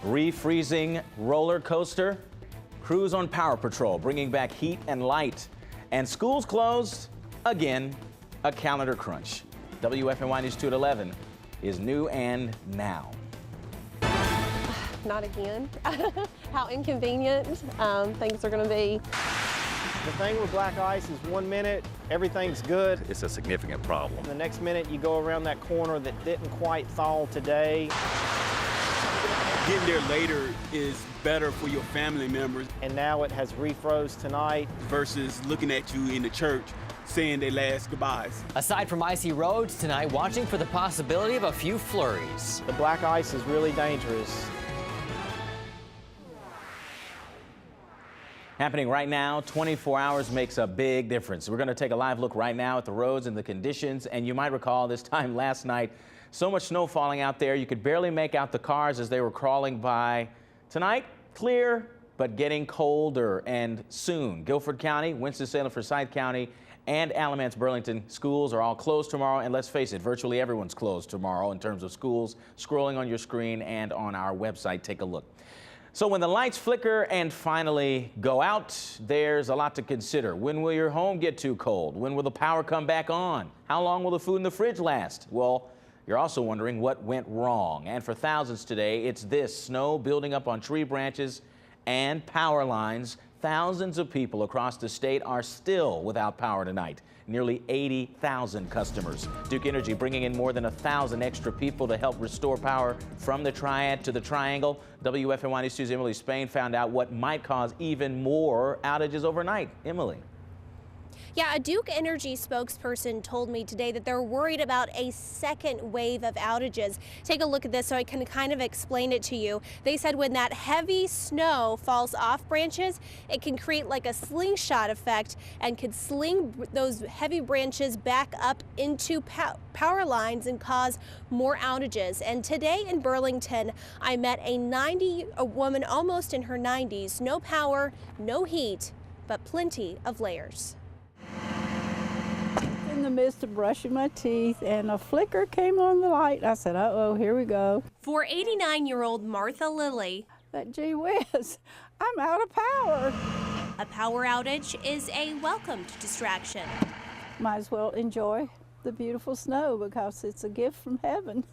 Refreezing roller coaster, crews on Power Patrol bringing back heat and light, and schools closed again, a calendar crunch. WFMY News 2 at 11 is new and now. Not again. How inconvenient things are going to be. The thing with black ice is 1 minute, everything's good. It's a significant problem. The next minute you go around that corner that didn't quite thaw today. Getting there later is better for your family members. And now it has refroze tonight. Versus looking at you in the church saying their last goodbyes. Aside from icy roads tonight, watching for the possibility of a few flurries. The black ice is really dangerous. Happening right now, 24 hours makes a big difference. We're going to take a live look right now at the roads and the conditions. And you might recall this time last night, so much snow falling out there, you could barely make out the cars as they were crawling by. Tonight, clear, but getting colder. And soon, Guilford County, Winston-Salem, Forsyth County, and Alamance Burlington schools are all closed tomorrow. And let's face it, virtually everyone's closed tomorrow in terms of schools. Scrolling on your screen and on our website, take a look. So when the lights flicker and finally go out, there's a lot to consider. When will your home get too cold? When will the power come back on? How long will the food in the fridge last? Well, you're also wondering what went wrong. And for thousands today, it's this: snow building up on tree branches and power lines. Thousands of people across the state are still without power tonight. Nearly 80,000 customers. Duke Energy bringing in more than 1,000 extra people to help restore power from the Triad to the Triangle. WFMY News 2's Emily Spain found out what might cause even more outages overnight. Emily. Yeah, a Duke Energy spokesperson told me today that they're worried about a second wave of outages. Take a look at this so I can kind of explain it to you. They said when that heavy snow falls off branches, it can create like a slingshot effect and could sling those heavy branches back up into power lines and cause more outages. And today in Burlington, I met a woman almost in her 90s, no power, no heat, but plenty of layers. In the midst of brushing my teeth, and a flicker came on the light. I said, uh-oh, here we go. For 89-year-old Martha Lilly, But gee whiz, I'm out of power. a power outage is a welcomed distraction. Might as well enjoy the beautiful snow because it's a gift from heaven.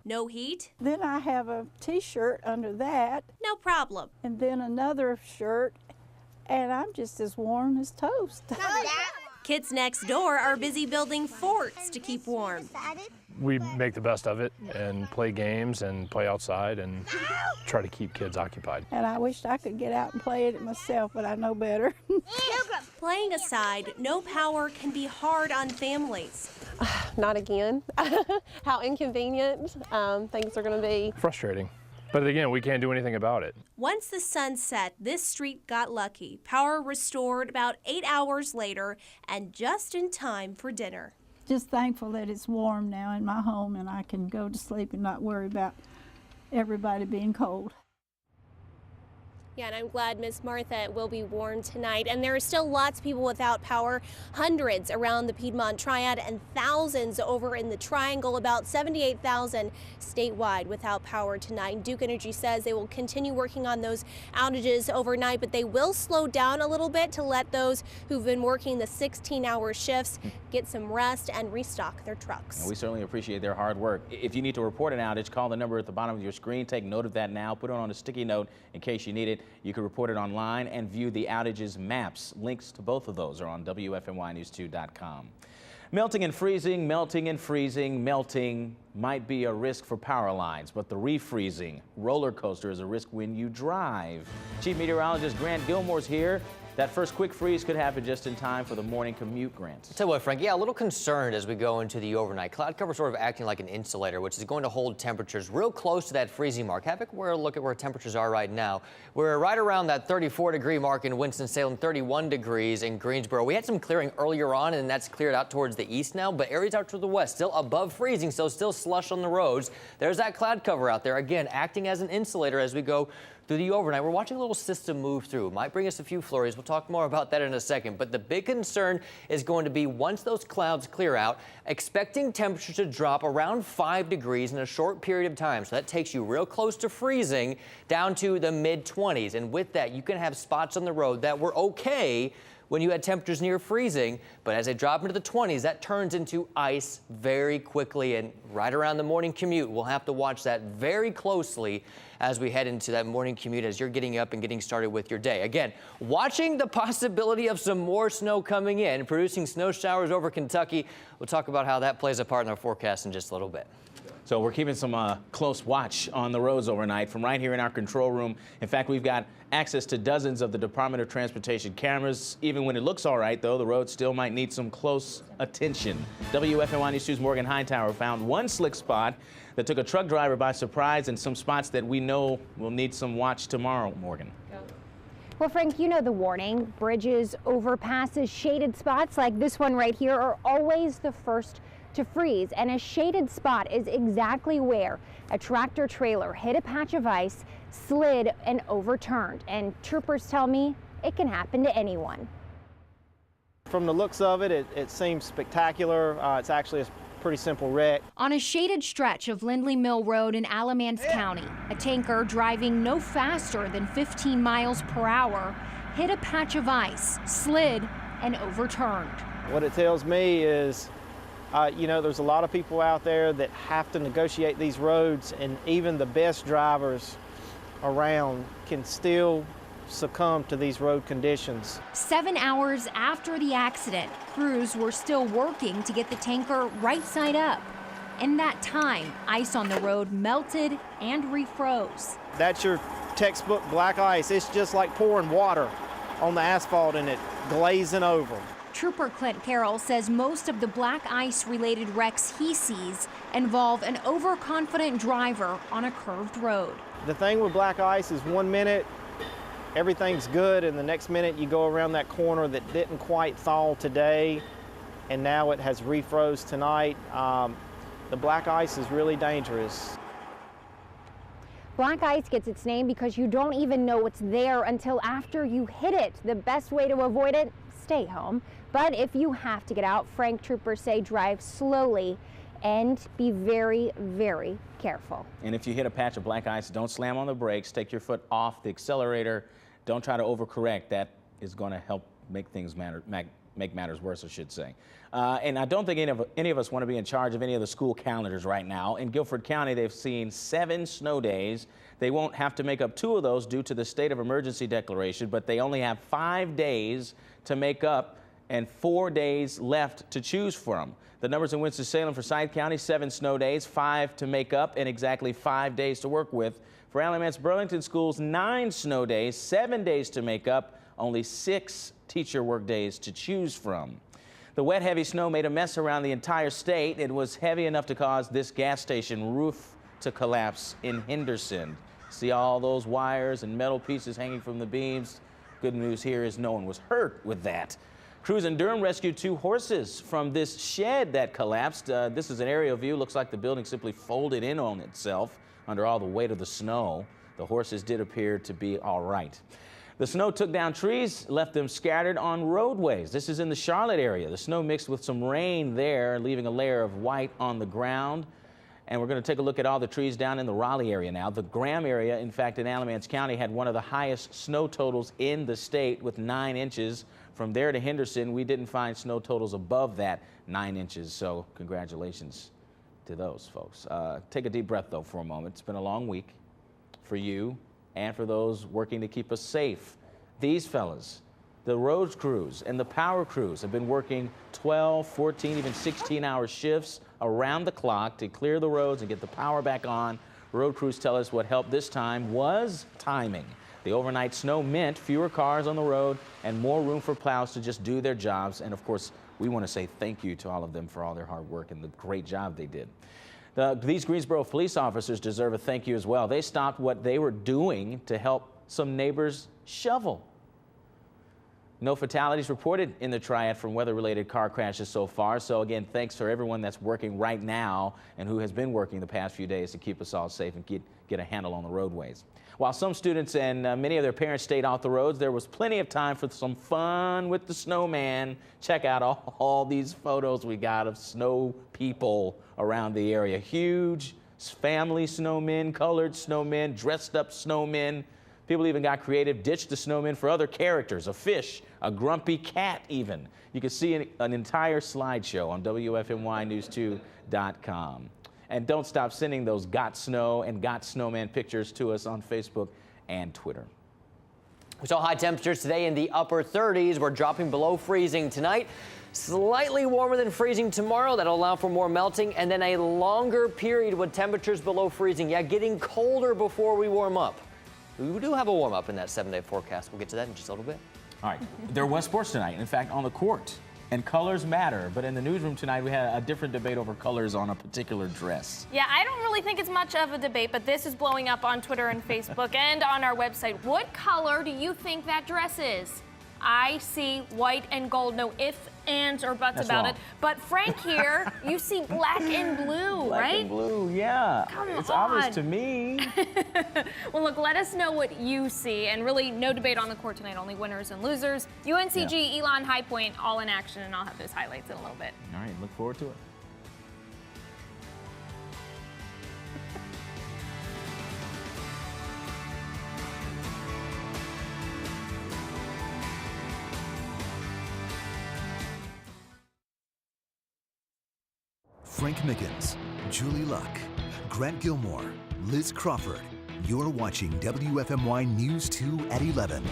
No heat? Then I have a t-shirt under that, No problem. and then another shirt, and I'm just as warm as toast. Kids next door are busy building forts to keep warm. We make the best of it and play games and play outside and try to keep kids occupied. And I wished I could get out and play it myself, but I know better. Playing aside, no power can be hard on families. Not again. How inconvenient things are going to be. Frustrating. But again, we can't do anything about it. Once the sun set, this street got lucky. Power restored about 8 hours later and just in time for dinner. Just thankful that it's warm now in my home and I can go to sleep and not worry about everybody being cold. Yeah, and I'm glad Miss Martha will be warm tonight. And there are still lots of people without power, hundreds around the Piedmont Triad and thousands over in the Triangle, about 78,000 statewide without power tonight. Duke Energy says they will continue working on those outages overnight, but they will slow down a little bit to let those who've been working the 16-hour shifts get some rest and restock their trucks. And we certainly appreciate their hard work. If you need to report an outage, call the number at the bottom of your screen. Take note of that now. Put it on a sticky note in case you need it. You can report it online and view the outages maps. Links to both of those are on WFMYnews2.com. Melting and freezing, melting and freezing, melting might be a risk for power lines, but the refreezing roller coaster is a risk when you drive. Chief Meteorologist Grant Gilmore's here. That first quick freeze could happen just in time for the morning commute, Grant. Tell you what, Frank, yeah, a little concerned as we go into the overnight. Cloud cover sort of acting like an insulator, which is going to hold temperatures real close to that freezing mark. Have a look at where temperatures are right now. We're right around that 34-degree mark in Winston-Salem, 31 degrees in Greensboro. We had some clearing earlier on, and that's cleared out towards the east now, but areas out to the west still above freezing, so still slush on the roads. There's that cloud cover out there, again, acting as an insulator as we go through the overnight. We're watching a little system move through. Might bring us a few flurries. We'll talk more about that in a second. But the big concern is going to be once those clouds clear out, expecting temperatures to drop around 5 degrees in a short period of time. So that takes you real close to freezing, down to the mid-20s. And with that, you can have spots on the road that were okay when you had temperatures near freezing, but as they drop into the 20s, that turns into ice very quickly. And right around the morning commute, we'll have to watch that very closely as we head into that morning commute as you're getting up and getting started with your day. Again, watching the possibility of some more snow coming in, producing snow showers over Kentucky. We'll talk about how that plays a part in our forecast in just a little bit. So we're keeping some close watch on the roads overnight from right here in our control room. In fact, we've got access to dozens of the Department of Transportation cameras. Even when it looks all right, though, the road still might need some close attention. WFMY News 2's Morgan Hightower found one slick spot that took a truck driver by surprise and some spots that we know will need some watch tomorrow, Morgan. Well, Frank, you know the warning. Bridges, overpasses, shaded spots like this one right here are always the first to freeze, and a shaded spot is exactly where a tractor trailer hit a patch of ice, slid, and overturned. And troopers tell me it can happen to anyone. From the looks of it, it seems spectacular. It's actually a pretty simple wreck. On a shaded stretch of Lindley Mill Road in Alamance County, a tanker driving no faster than 15 miles per hour hit a patch of ice, slid, and overturned. What it tells me is you know, there's a lot of people out there that have to negotiate these roads, and even the best drivers around can still succumb to these road conditions. 7 hours after the accident, crews were still working to get the tanker right side up. In that time, ice on the road melted and refroze. That's your textbook black ice. It's just like pouring water on the asphalt and it glazing over. Trooper Clint Carroll says most of the black ice-related wrecks he sees involve an overconfident driver on a curved road. The thing with black ice is 1 minute everything's good, and the next minute you go around that corner that didn't quite thaw today, and now it has refroze tonight. The black ice is really dangerous. Black ice gets its name because you don't even know it's there until after you hit it. The best way to avoid it? Stay home. But if you have to get out, Frank, troopers say drive slowly and be very, very careful. And if you hit a patch of black ice, don't slam on the brakes. Take your foot off the accelerator. Don't try to overcorrect. That is going to help make things make matters worse, I should say. And I don't think any of us want to be in charge of any of the school calendars right now. In Guilford County, they've seen 7 snow days. They won't have to make up 2 of those due to the state of emergency declaration, but they only have 5 days to make up and 4 days left to choose from. The numbers in Winston-Salem for Forsyth County: 7 snow days, 5 to make up, and exactly 5 days to work with. For Alamance Burlington schools, 9 snow days, 7 days to make up, only 6 teacher work days to choose from. The wet, heavy snow made a mess around the entire state. It was heavy enough to cause this gas station roof to collapse in Henderson. See all those wires and metal pieces hanging from the beams? Good news here is no one was hurt with that. Crews in Durham rescued 2 horses from this shed that collapsed. This is an aerial view. Looks like the building simply folded in on itself under all the weight of the snow. The horses did appear to be all right. The snow took down trees, left them scattered on roadways. This is in the Charlotte area. The snow mixed with some rain there, leaving a layer of white on the ground. And we're going to take a look at all the trees down in the Raleigh area now. The Graham area, in fact, in Alamance County, had one of the highest snow totals in the state with 9 inches. From there to Henderson, we didn't find snow totals above that 9 inches. So congratulations to those folks. Take a deep breath, though, for a moment. It's been a long week for you and for those working to keep us safe. These fellas, the road crews and the power crews, have been working 12, 14, even 16-hour shifts around the clock to clear the roads and get the power back on. Road crews tell us what helped this time was timing. The overnight snow meant fewer cars on the road and more room for plows to just do their jobs. And of course, we want to say thank you to all of them for all their hard work and the great job they did. These Greensboro police officers deserve a thank you as well. They stopped what they were doing to help some neighbors shovel. No fatalities reported in the triad from weather-related car crashes so far. So again, thanks for everyone that's working right now and who has been working the past few days to keep us all safe and get a handle on the roadways. While some students and many of their parents stayed off the roads, there was plenty of time for some fun with the snowman. Check out all these photos we got of snow people around the area. Huge family snowmen, colored snowmen, dressed up snowmen. People even got creative, ditched the snowmen for other characters, a fish, a grumpy cat even. You can see an entire slideshow on WFMYnews2.com. And don't stop sending those got snow and got snowman pictures to us on Facebook and Twitter. We saw high temperatures today in the upper 30s. We're dropping below freezing tonight. Slightly warmer than freezing tomorrow. That'll allow for more melting, and then a longer period with temperatures below freezing. Yeah, getting colder before we warm up. We do have a warm up in that 7-day forecast. We'll get to that in just a little bit. All right, there was sports tonight. In fact, on the court. And colors matter, but in the newsroom tonight, we had a different debate over colors on a particular dress. Yeah, I don't really think it's much of a debate, but this is blowing up on Twitter and Facebook and on our website. What color do you think that dress is? I see white and gold, no ifs, ands, or buts That's about wrong. it. But Frank here, you see black and blue, Black right? and blue, yeah. Come it's on. obvious to me. Well, look, let us know what you see. And really, no debate on the court tonight, only winners and losers. UNCG, Elon, High Point, all in action, and I'll have those highlights in a little bit. All right, look forward to it. Frank Mickens, Julie Luck, Grant Gilmore, Liz Crawford. You're watching WFMY News 2 at 11.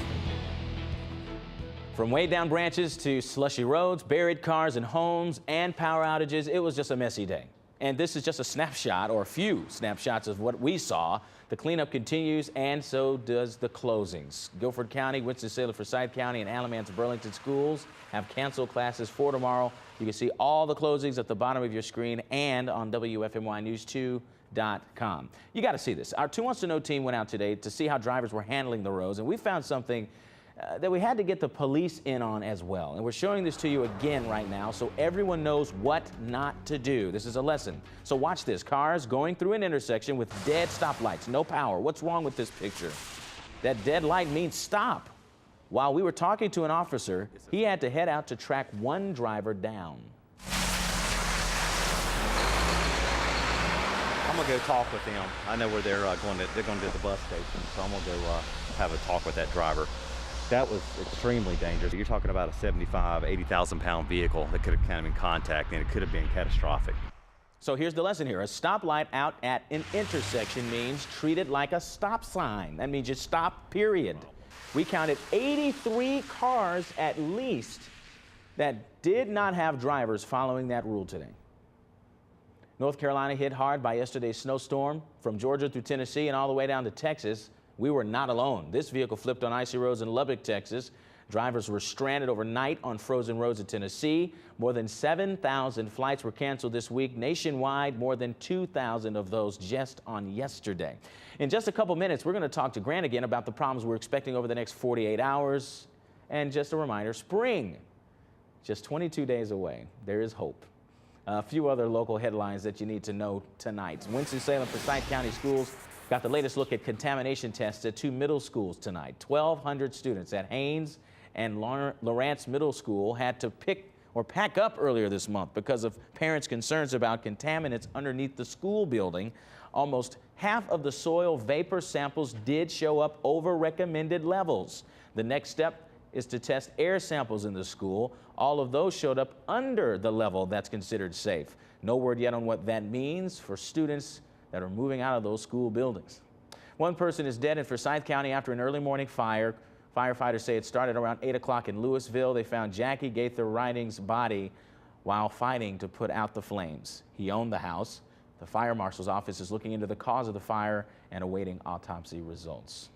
From way down branches to slushy roads, buried cars and homes, and power outages, it was just a messy day. And this is just a snapshot, or a few snapshots of what we saw. The cleanup continues, and so does the closings. Guilford County, Winston-Salem, Forsyth County, and Alamance Burlington schools have canceled classes for tomorrow. You can see all the closings at the bottom of your screen and on WFMYnews2.com. You got to see this. Our 2 Wants to Know team went out today to see how drivers were handling the roads, and we found something that we had to get the police in on as well. And we're showing this to you again right now so everyone knows what not to do. This is a lesson. So watch this. Cars going through an intersection with dead stoplights, no power. What's wrong with this picture? That dead light means stop. While we were talking to an officer, he had to head out to track one driver down. I'm gonna go talk with them. I know where they're going to the bus station, so I'm gonna go have a talk with that driver. That was extremely dangerous. You're talking about a 75, 80,000 pound vehicle that could have come in contact, and it could have been catastrophic. So here's the lesson here. A stoplight out at an intersection means treat it like a stop sign. That means you stop, period. We counted 83 cars at least that did not have drivers following that rule today. North Carolina hit hard by yesterday's snowstorm. From Georgia through Tennessee and all the way down to Texas, we were not alone. This vehicle flipped on icy roads in Lubbock, Texas. Drivers were stranded overnight on frozen roads in Tennessee. More than 7,000 flights were canceled this week. Nationwide, more than 2,000 of those just on yesterday. In just a couple minutes, we're going to talk to Grant again about the problems we're expecting over the next 48 hours. And just a reminder, spring, just 22 days away. There is hope. A few other local headlines that you need to know tonight. Winston-Salem, Forsyth County schools got the latest look at contamination tests at 2 middle schools tonight. 1,200 students at Haynes and Lawrence Middle School had to pack up earlier this month because of parents' concerns about contaminants underneath the school building. Almost half of the soil vapor samples did show up over recommended levels. The next step is to test air samples in the school. All of those showed up under the level that's considered safe. No word yet on what that means for students that are moving out of those school buildings. One person is dead in Forsyth County after an early morning fire. Firefighters say it started around 8 o'clock in Louisville. They found Jackie Gaither Riding's body while fighting to put out the flames. He owned the house. The fire marshal's office is looking into the cause of the fire and awaiting autopsy results.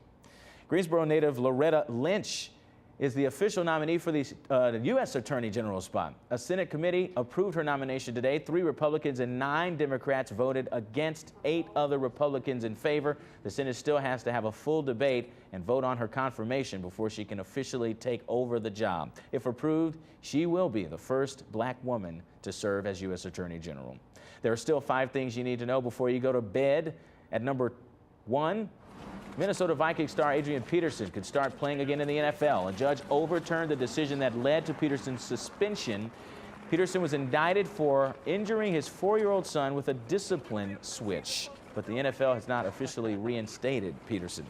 Greensboro native Loretta Lynch is the official nominee for the U.S. Attorney General spot. A Senate committee approved her nomination today. 3 Republicans and 9 Democrats voted against, 8 other Republicans in favor. The Senate still has to have a full debate and vote on her confirmation before she can officially take over the job. If approved, she will be the first black woman to serve as U.S. Attorney General. There are still 5 things you need to know before you go to bed. At number 1, Minnesota Vikings star Adrian Peterson could start playing again in the NFL. A judge overturned the decision that led to Peterson's suspension. Peterson was indicted for injuring his 4-year-old son with a discipline switch, but the NFL has not officially reinstated Peterson.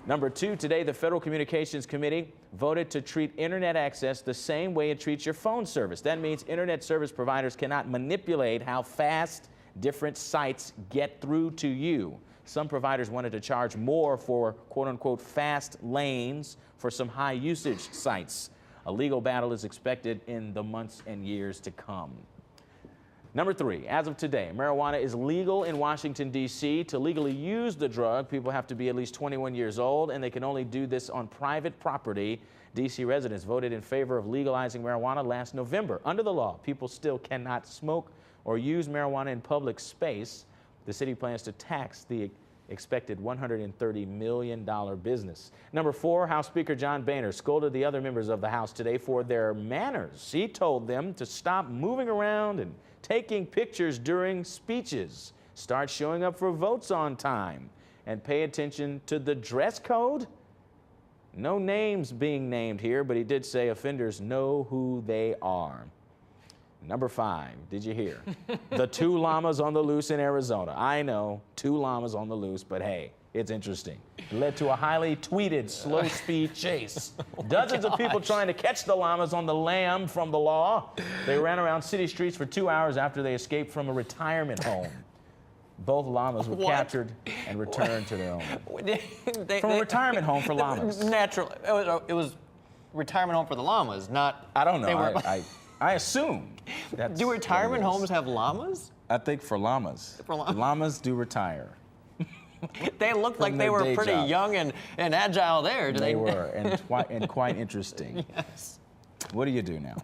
Number 2, today the Federal Communications Committee voted to treat internet access the same way it treats your phone service. That means internet service providers cannot manipulate how fast different sites get through to you. Some providers wanted to charge more for quote-unquote fast lanes for some high-usage sites. A legal battle is expected in the months and years to come. Number 3, as of today, marijuana is legal in Washington, D.C. To legally use the drug, people have to be at least 21 years old, and they can only do this on private property. D.C. residents voted in favor of legalizing marijuana last November. Under the law, people still cannot smoke or use marijuana in public space. The city plans to tax the expected $130 million business. Number 4, House Speaker John Boehner scolded the other members of the House today for their manners. He told them to stop moving around and taking pictures during speeches, start showing up for votes on time, and pay attention to the dress code. No names being named here, but he did say offenders know who they are. Number 5, did you hear? The 2 llamas on the loose in Arizona. I know, 2 llamas on the loose, but hey, it's interesting. It led to a highly tweeted slow-speed chase. Dozens of people trying to catch the llamas on the lam from the law. They ran around city streets for 2 hours after they escaped from a retirement home. Both llamas were captured and returned to their owner. From a retirement home for llamas. Naturally. It was retirement home for the llamas, not... I don't know. I assume. Do retirement homes have llamas? I think for llamas. Llamas do retire. They looked like they were pretty young and agile there. They were, and quite interesting. Yes. What do you do now?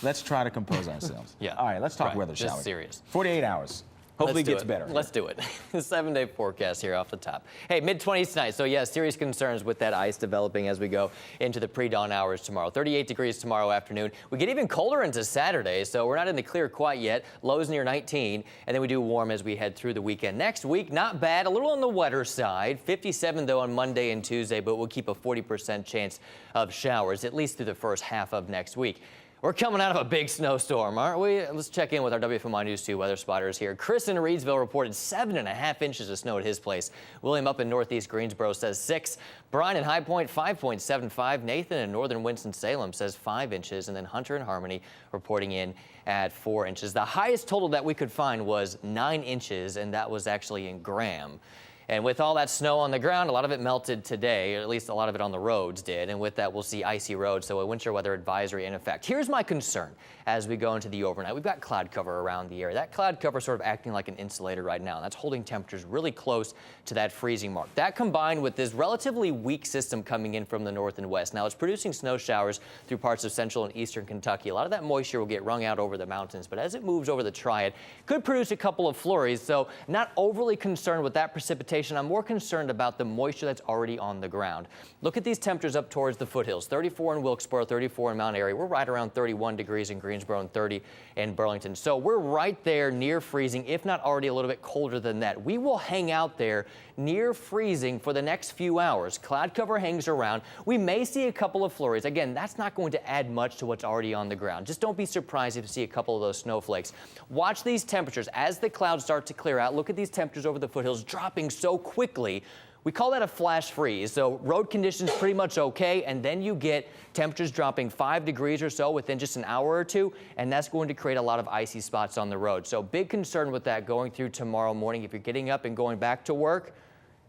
Let's try to compose ourselves. Yeah. All right, let's talk weather, shall we? This is serious. 48 hours. Hopefully it gets better. Let's do it. The 7-day forecast here off the top. Hey, mid-20s tonight. So, yeah, serious concerns with that ice developing as we go into the pre-dawn hours tomorrow. 38 degrees tomorrow afternoon. We get even colder into Saturday, so we're not in the clear quite yet. Lows near 19, and then we do warm as we head through the weekend. Next week, not bad. A little on the wetter side. 57, though, on Monday and Tuesday, but we'll keep a 40% chance of showers, at least through the first half of next week. We're coming out of a big snowstorm, aren't we? Let's check in with our WFMY News 2 weather spotters here. Chris in Reedsville reported 7.5 inches of snow at his place. William up in northeast Greensboro says 6. Brian in High Point, 5.75. Nathan in northern Winston-Salem says 5 inches. And then Hunter and Harmony reporting in at 4 inches. The highest total that we could find was 9 inches, and that was actually in Graham. And with all that snow on the ground, a lot of it melted today, or at least a lot of it on the roads did. And with that, we'll see icy roads, so a winter weather advisory in effect. Here's my concern as we go into the overnight. We've got cloud cover around the area. That cloud cover sort of acting like an insulator right now. And that's holding temperatures really close to that freezing mark. That combined with this relatively weak system coming in from the north and west. Now, it's producing snow showers through parts of central and eastern Kentucky. A lot of that moisture will get wrung out over the mountains, but as it moves over the Triad, could produce a couple of flurries. So not overly concerned with that precipitation. I'm more concerned about the moisture that's already on the ground. Look at these temperatures up towards the foothills. 34 in Wilkesboro, 34 in Mount Airy. We're right around 31 degrees in Greensboro and 30 in Burlington. So we're right there near freezing, if not already a little bit colder than that. We will hang out there near freezing for the next few hours. Cloud cover hangs around. We may see a couple of flurries. Again, that's not going to add much to what's already on the ground. Just don't be surprised if you see a couple of those snowflakes. Watch these temperatures as the clouds start to clear out. Look at these temperatures over the foothills dropping so quickly. We call that a flash freeze. So road conditions pretty much okay, and then you get temperatures dropping 5 degrees or so within just an hour or two, and that's going to create a lot of icy spots on the road. So big concern with that going through tomorrow morning. If you're getting up and going back to work,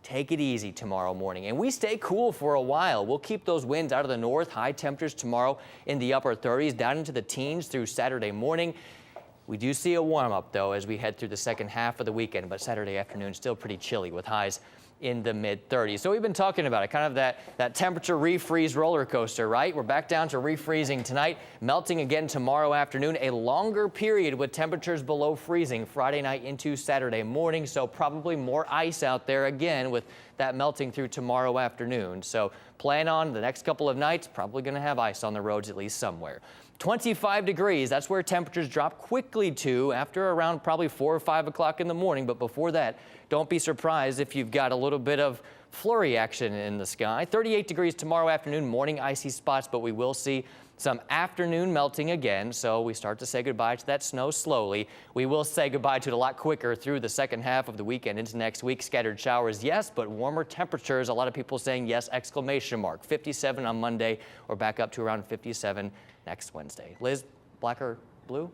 take it easy tomorrow morning. And we stay cool for a while. We'll keep those winds out of the north. High temperatures tomorrow in the upper 30s, down into the teens through Saturday morning. We do see a warm-up, though, as we head through the second half of the weekend, but Saturday afternoon still pretty chilly with highs in the mid-30s. So we've been talking about it, kind of that temperature refreeze roller coaster, right? We're back down to refreezing tonight, melting again tomorrow afternoon, a longer period with temperatures below freezing Friday night into Saturday morning, so probably more ice out there again with that melting through tomorrow afternoon. So plan on the next couple of nights, probably going to have ice on the roads at least somewhere. 25 degrees, that's where temperatures drop quickly to after around probably 4 or 5 o'clock in the morning. But before that, don't be surprised if you've got a little bit of flurry action in the sky. 38 degrees tomorrow afternoon, morning icy spots, but we will see some afternoon melting again. So we start to say goodbye to that snow slowly. We will say goodbye to it a lot quicker through the second half of the weekend into next week. Scattered showers, yes, but warmer temperatures. A lot of people saying yes, exclamation mark. 57 on Monday or back up to around 57 next Wednesday. Liz, black or blue?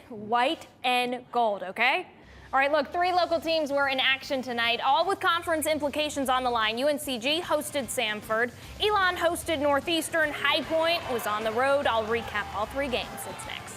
White and gold, okay? All right, look, 3 local teams were in action tonight, all with conference implications on the line. UNCG hosted Samford. Elon hosted Northeastern. High Point was on the road. I'll recap all 3 games. It's next.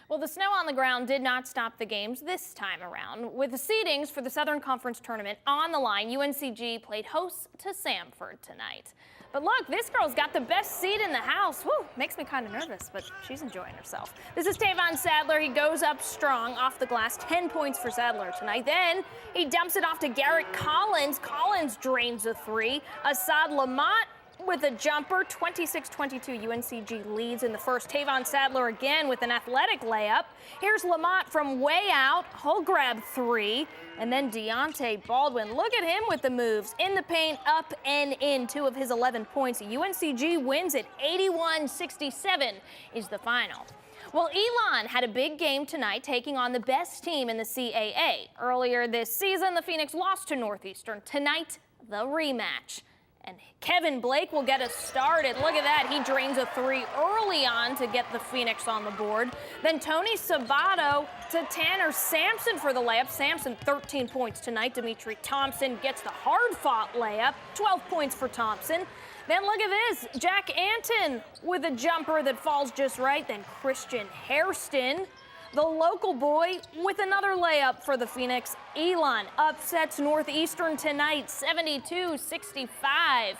Well, the snow on the ground did not stop the games this time around. With the seedings for the Southern Conference Tournament on the line, UNCG played host to Samford tonight. But look, this girl's got the best seat in the house. Woo, makes me kind of nervous, but she's enjoying herself. This is Tavon Sadler. He goes up strong off the glass, 10 points for Sadler tonight. Then he dumps it off to Garrett Collins. Collins drains a 3. Assad Lamont with a jumper, 26-22. UNCG leads in the first. Tavon Sadler again with an athletic layup. Here's Lamont from way out. He'll grab 3. And then Deontay Baldwin, look at him with the moves. In the paint, up and in, 2 of his 11 points. UNCG wins it. 81-67 is the final. Well, Elon had a big game tonight, taking on the best team in the CAA. Earlier this season, the Phoenix lost to Northeastern. Tonight, the rematch. And Kevin Blake will get us started. Look at that. He drains a 3 early on to get the Phoenix on the board. Then Tony Sabato to Tanner Sampson for the layup. Sampson, 13 points tonight. Dimitri Thompson gets the hard-fought layup. 12 points for Thompson. Then look at this. Jack Anton with a jumper that falls just right. Then Christian Hairston, the local boy, with another layup for the Phoenix. Elon upsets Northeastern tonight, 72-65.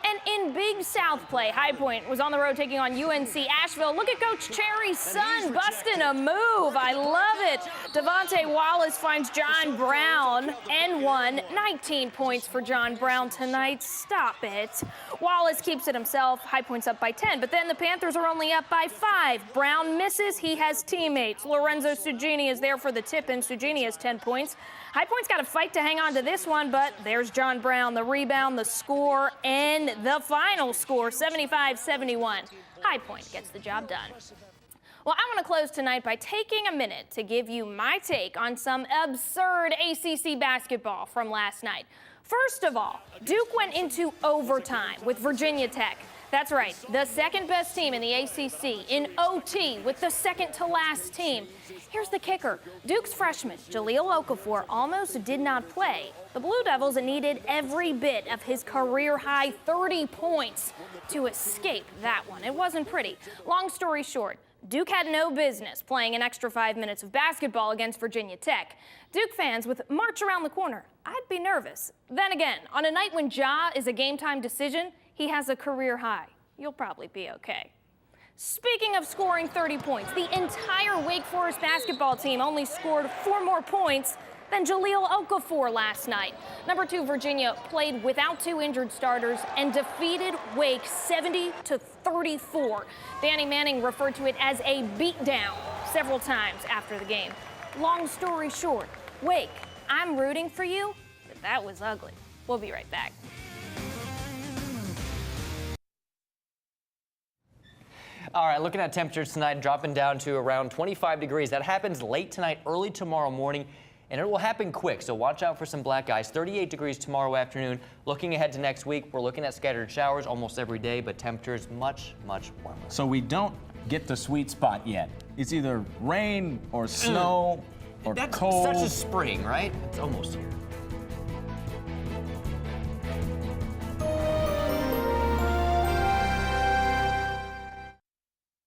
And in Big South play, High Point was on the road taking on UNC Asheville. Look at Coach Cherry's son busting a move. I love it. Devontae Wallace finds John Brown and 19 points for John Brown tonight. Stop it. Wallace keeps it himself. High Point's up by 10, but then the Panthers are only up by 5. Brown misses. He has teammates. Lorenzo Sugini is there for the tip-in. Sugini has 10 points. High Point's got to fight to hang on to this one, but there's John Brown, the rebound, the score, and the final score, 75-71. High Point gets the job done. Well, I want to close tonight by taking a minute to give you my take on some absurd ACC basketball from last night. First of all, Duke went into overtime with Virginia Tech. That's right, the second best team in the ACC in OT with the second to last team. Here's the kicker. Duke's freshman, Jahlil Okafor, almost did not play. The Blue Devils needed every bit of his career-high 30 points to escape that one. It wasn't pretty. Long story short, Duke had no business playing an extra 5 minutes of basketball against Virginia Tech. Duke fans with March around the corner, I'd be nervous. Then again, on a night when Ja is a game-time decision, he has a career high. You'll probably be okay. Speaking of scoring 30 points, the entire Wake Forest basketball team only scored 4 more points than Jahlil Okafor last night. Number 2 Virginia played without 2 injured starters and defeated Wake 70-34. Danny Manning referred to it as a beatdown several times after the game. Long story short, Wake, I'm rooting for you, but that was ugly. We'll be right back. All right, looking at temperatures tonight, dropping down to around 25 degrees. That happens late tonight, early tomorrow morning, and it will happen quick, so watch out for some black ice. 38 degrees tomorrow afternoon. Looking ahead to next week, we're looking at scattered showers almost every day, but temperatures much, much warmer. So we don't get the sweet spot yet. It's either rain or snow or That's cold. such a spring, right? It's almost here.